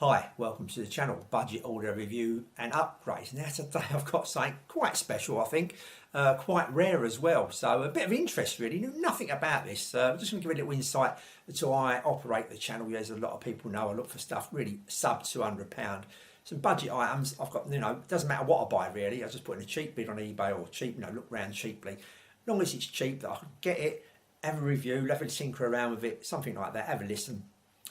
Hi, welcome to the channel, Budget Order Review and Upgrades. Now today I've got something quite special, I think, quite rare as well. So a bit of interest really, knew nothing about this. I'm just going to give a little insight to how I operate the channel. As a lot of people know, I look for stuff really sub £200. Some budget items I've got, it doesn't matter what I buy really. I just put in a cheap bid on eBay or cheap, look around cheaply. As long as it's cheap that I can get it, have a review, have a tinker around with it, something like that, have a listen.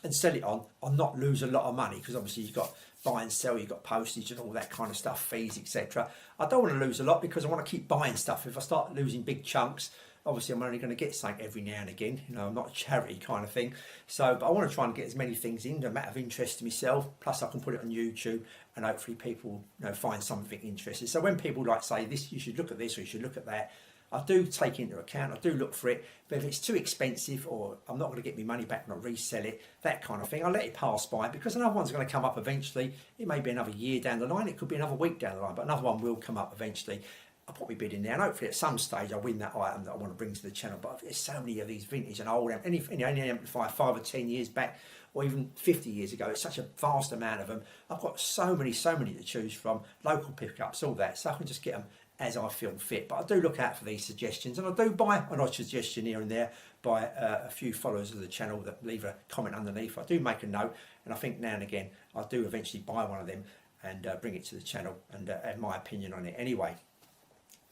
And sell it on, I'll not lose a lot of money because obviously you've got buy and sell, you've got postage and all that kind of stuff, fees, etc. I don't want to lose a lot because I want to keep buying stuff. If I start losing big chunks, obviously I'm only going to get something every now and again. I'm not a charity kind of thing. So, but I want to try and get as many things in, a matter of interest to myself. Plus I can put it on YouTube and hopefully people find something interesting. So when people say this, you should look at this or you should look at that, I do take into account, I do look for it, but if it's too expensive or I'm not going to get my money back and I'll resell it, that kind of thing, I'll let it pass by because another one's going to come up eventually. It may be another year down the line, it could be another week down the line, but another one will come up eventually. I'll put my bid in there and hopefully at some stage I'll win that item that I want to bring to the channel. But there's so many of these vintage and old, any amplifier 5 or 10 years back or even 50 years ago, it's such a vast amount of them. I've got so many to choose from, local pickups, all that, so I can just get them as I feel fit. But I do look out for these suggestions and I do buy an odd suggestion here and there by a few followers of the channel that leave a comment underneath. I do make a note and I think now and again I do eventually buy one of them and bring it to the channel and add my opinion on it. Anyway,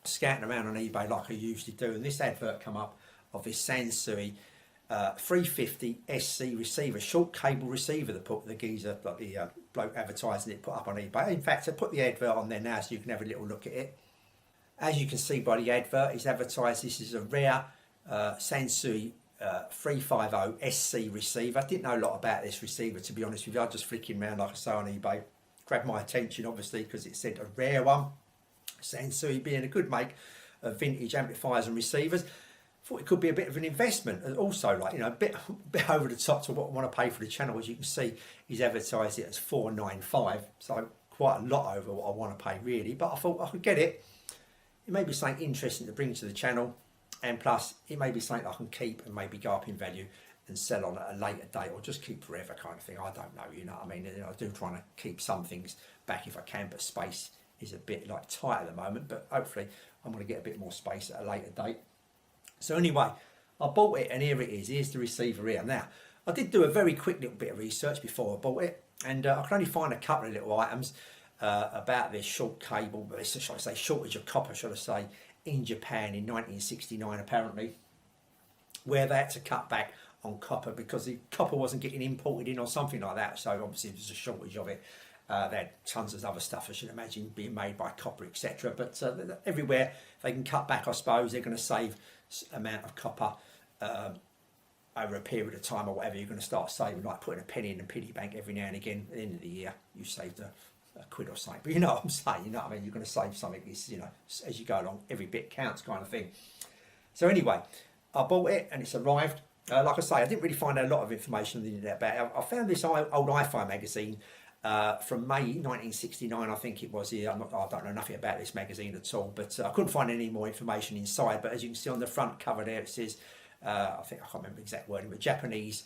scouting around on eBay like I usually do, and this advert come up of this Sansui 350 SC receiver, short cable receiver that put the geezer, like the bloke advertising it, put up on eBay. In fact, I put the advert on there now so you can have a little look at it. As you can see by the advert, it's advertised this is a rare Sansui 350 SC receiver. I didn't know a lot about this receiver, to be honest with you. I was just flicking around, like I say, on eBay. Grabbed my attention, obviously, because it said a rare one. Sansui being a good make of vintage amplifiers and receivers. Thought it could be a bit of an investment. And also, a bit over the top to what I want to pay for the channel. As you can see, he's advertised it as $495. So quite a lot over what I want to pay, really. But I thought I could get it. It may be something interesting to bring to the channel, and plus it may be something I can keep and maybe go up in value and sell on at a later date, or just keep forever kind of thing. I don't know, what I mean. I do try to keep some things back if I can, but space is a bit tight at the moment, but hopefully I'm going to get a bit more space at a later date. So anyway, I bought it and here it is. Here's the receiver here. Now, I did do a very quick little bit of research before I bought it, and I could only find a couple of little items about this short cable, but it's, should I say, shortage of copper, should I say, in Japan in 1969 apparently, where they had to cut back on copper because the copper wasn't getting imported in or something like that. So obviously there's a shortage of it. They had tons of other stuff, I should imagine, being made by copper, etc. But everywhere they can cut back, I suppose, they're going to save amount of copper over a period of time or whatever. You're going to start saving, like putting a penny in a piggy bank every now and again. At the end of the year, you saved a quid or something. But you know what I'm saying, what I mean? You're going to save something. It's, as you go along, every bit counts kind of thing. So anyway, I bought it and it's arrived. Like I say, I didn't really find out a lot of information on the internet about it. I found this old Hi-Fi magazine from May 1969, I think it was. Here, I don't know nothing about this magazine at all, but I couldn't find any more information inside. But as you can see on the front cover there, it says, I think, I can't remember the exact wording, but Japanese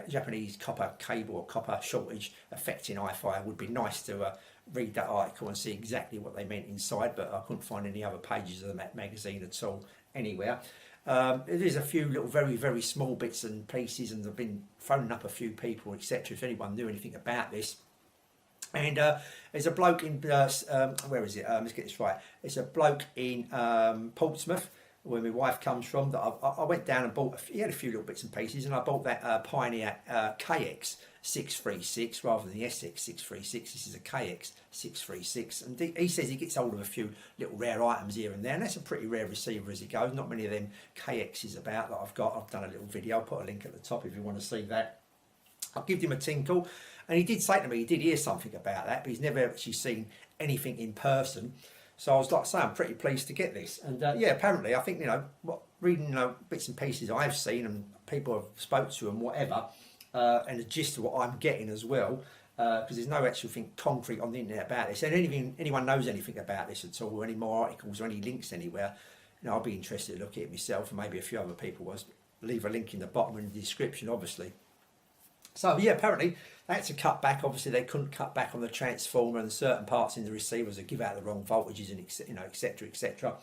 Japanese copper cable or copper shortage affecting Hi-Fi. It would be nice to read that article and see exactly what they meant inside, but I couldn't find any other pages of the magazine at all anywhere. There's a few little very small bits and pieces, and they've been phoning up a few people, etc. if anyone knew anything about this. And there's a bloke in where is it? Let's get this right. It's a bloke in Portsmouth, where my wife comes from, that I went down and bought. He had a few little bits and pieces, and I bought that Pioneer KX 636 rather than the SX 636. This is a KX 636, and he says he gets hold of a few little rare items here and there, and that's a pretty rare receiver as it goes. Not many of them KXs about that I've got. I've done a little video. I'll put a link at the top if you want to see that. I give him a tinkle, and he did say to me he did hear something about that, but he's never actually seen anything in person. So I was like saying, I'm pretty pleased to get this. And yeah, apparently, I think, reading bits and pieces I've seen and people I've spoke to and whatever, and the gist of what I'm getting as well, because there's no actual thing concrete on the internet about this. And anyone knows anything about this at all, or any more articles or any links anywhere, I'll be interested to look at it myself, and maybe a few other people was. Leave a link in the bottom in the description, obviously. So yeah, apparently they had to cut back. Obviously, they couldn't cut back on the transformer and certain parts in the receivers that give out the wrong voltages and etc. etc.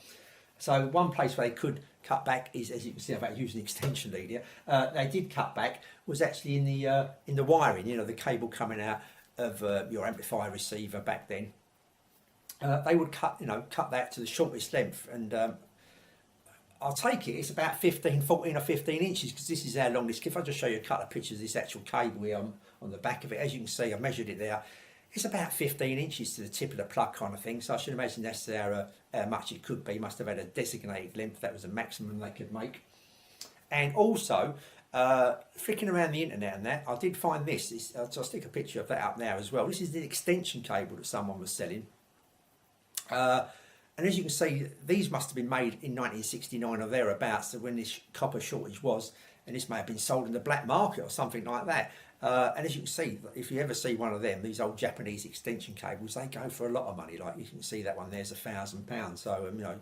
So one place where they could cut back is, as you can see, about using extension lead here. They did cut back was actually in the wiring. You know, the cable coming out of your amplifier receiver back then. They would cut that to the shortest length, and I'll take it, it's about 14 or 15 inches, because this is how long this, if I just show you a couple of pictures of this actual cable here on the back of it, as you can see, I measured it there, it's about 15 inches to the tip of the plug kind of thing, so I should imagine that's how much it could be. Must have had a designated length, that was the maximum they could make. And also, flicking around the internet and that, I did find this, I'll stick a picture of that up now as well. This is the extension cable that someone was selling. And as you can see, these must have been made in 1969 or thereabouts, so when this copper shortage was, and this may have been sold in the black market or something like that. And as you can see, if you ever see one of them, these old Japanese extension cables, they go for a lot of money. Like you can see that one there's £1,000. So you know,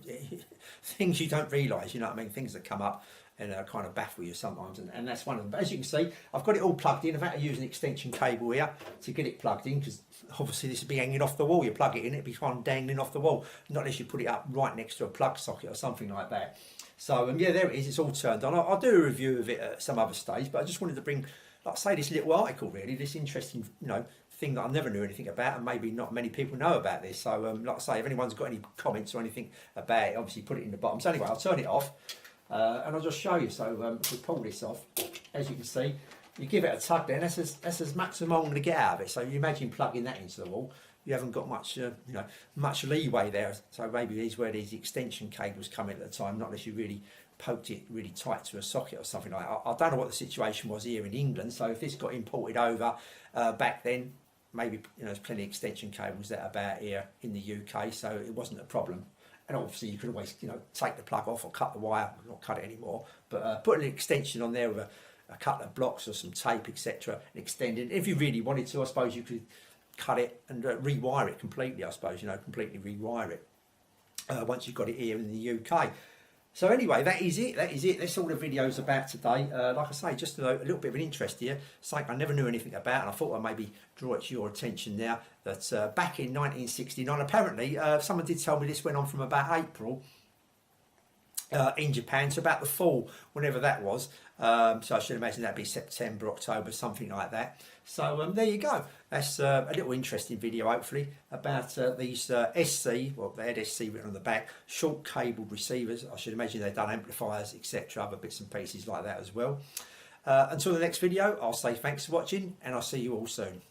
things you don't realise, you know what I mean, things that come up and kind of baffle you sometimes, and that's one of them. But as you can see, I've got it all plugged in. I've had to use an extension cable here to get it plugged in, because obviously this would be hanging off the wall. You plug it in, it'd be kind of dangling off the wall, not unless you put it up right next to a plug socket or something like that. So yeah, there it is, it's all turned on. I'll do a review of it at some other stage, but I just wanted to bring, like I say, this little article really, this interesting, you know, thing that I never knew anything about, and maybe not many people know about this. So like I say, if anyone's got any comments or anything about it, obviously put it in the bottom. So anyway, I'll turn it off. And I'll just show you. So if we pull this off, as you can see, you give it a tug then, that's as maximum I'm going to get out of it. So you imagine plugging that into the wall, you haven't got much much leeway there. So maybe here's where these extension cables come in at the time, not unless you really poked it really tight to a socket or something like that. I don't know what the situation was here in England, so if this got imported over back then, maybe there's plenty of extension cables that are about here in the UK, so it wasn't a problem. And obviously you could always, take the plug off or cut the wire, not cut it anymore, but put an extension on there with a couple of blocks or some tape, etc., and extend it. If you really wanted to, I suppose you could cut it and rewire it completely, I suppose, completely rewire it once you've got it here in the UK. So anyway, that is it. That's all the video's about today. Like I say, just a little bit of an interest here. Something I never knew anything about, and I thought I'd maybe draw it to your attention now. That back in 1969, apparently, someone did tell me this went on from about April in Japan to about the fall, whenever that was. So I should imagine that'd be September, October, something like that. So there you go. That's a little interesting video, hopefully, about these SC, well, they had SC written on the back, short cabled receivers. I should imagine they've done amplifiers, etc., other bits and pieces like that as well. Until the next video, I'll say thanks for watching, and I'll see you all soon.